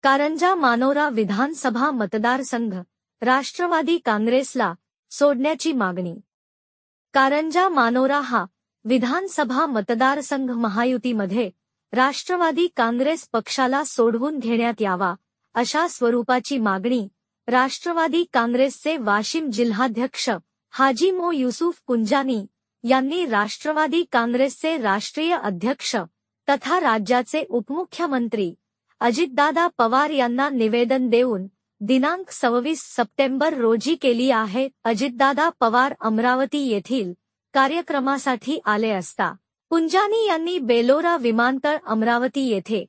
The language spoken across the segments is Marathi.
कारंजा मानोरा विधानसभा मतदारसंघ राष्ट्रवादी काँग्रेसला सोडण्याची मागणी। कारंजा मानोरा हा विधानसभा मतदारसंघ महायुतीमध्ये राष्ट्रवादी काँग्रेस पक्षाला सोडवून घेण्यात यावा अशा स्वरूपाची मागणी राष्ट्रवादी काँग्रेसचे वाशिम जिल्हाध्यक्ष हाजी मो युसुफ कुंजानी यांनी राष्ट्रवादी काँग्रेसचे राष्ट्रीय अध्यक्ष तथा राज्याचे उपमुख्यमंत्री अजितदादा पवार यांना निवेदन देऊन दिनांक 26 सप्टेंबर रोजी केली आहे। अजितदादा पवार अमरावती येथील कार्यक्रमासाठी आले असता कुंजानी यांनी बेलोरा विमानतळ अमरावती येथे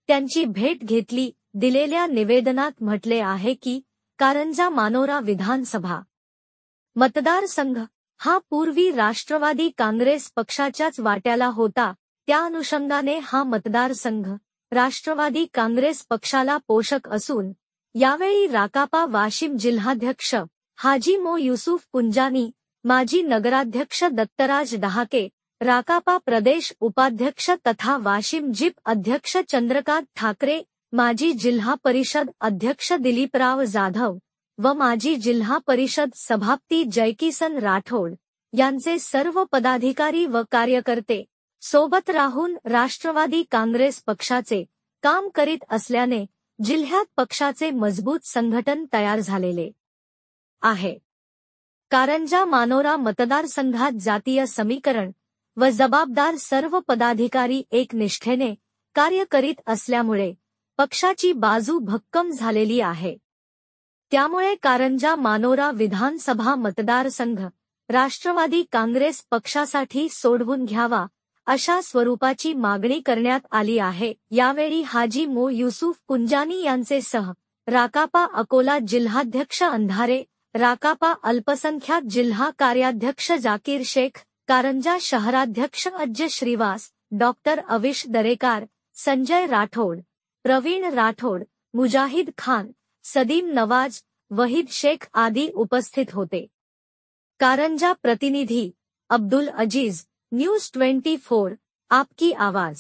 त्यांची भेट घेतली। दिलेल्या निवेदनात म्हटले आहे की कारंजा मानोरा विधानसभा मतदारसंघ हा पूर्वी राष्ट्रवादी काँग्रेस पक्षाच्याच वाट्याला होता, त्या अनुषंगाने हा मतदारसंघ राष्ट्रवादी काँग्रेस पक्षाला पोषक असून यावेळी राकापा वाशिम जिल्हाध्यक्ष हाजी मो युसुफ कुंजानी, माजी नगराध्यक्ष दत्तराज डहाके, राकापा प्रदेश उपाध्यक्ष तथा वाशिम जिप अध्यक्ष चंद्रकांत ठाकरे, माजी जिल्हा परिषद अध्यक्ष दिलीपराव जाधव व माजी जिल्हा परिषद सभापती जयकिसन राठोड यांचे सर्व पदाधिकारी व कार्यकर्ते सोबत राहून राष्ट्रवादी काँग्रेस पक्षाचे काम करीत असल्याने जिल्ह्यात पक्षाचे मजबूत संघटन तयार झालेले आहे। कारंजा मानोरा मतदारसंघात जातीय समीकरण व जबाबदार सर्व पदाधिकारी एक निष्ठेने कार्य करीत असल्यामुळे पक्षाची बाजू भक्कम झालेली आहे। त्यामुळे कारंजा मानोरा विधानसभा मतदारसंघ राष्ट्रवादी काँग्रेस पक्षासाठी सोडवून घ्यावा अशा स्वरूपाची मागणी करण्यात आली आहे। यावेळी हाजी मो युसुफ कुंजानी यांचे सह राकापा अकोला जिल्हाध्यक्ष अंधारे, राकापा अल्पसंख्याक जिल्हा कार्याध्यक्ष जाकीर शेख, कारंजा शहराध्यक्ष अज्ज श्रीवास, डॉक्टर अविश दरेकार, संजय राठोड, प्रवीण राठोड, मुजाहिद खान, सदीम नवाज, वहीद शेख आदी उपस्थित होते। कारंजा प्रतिनिधी अब्दुल अजीज, न्यूज 24, आपकी आवाज।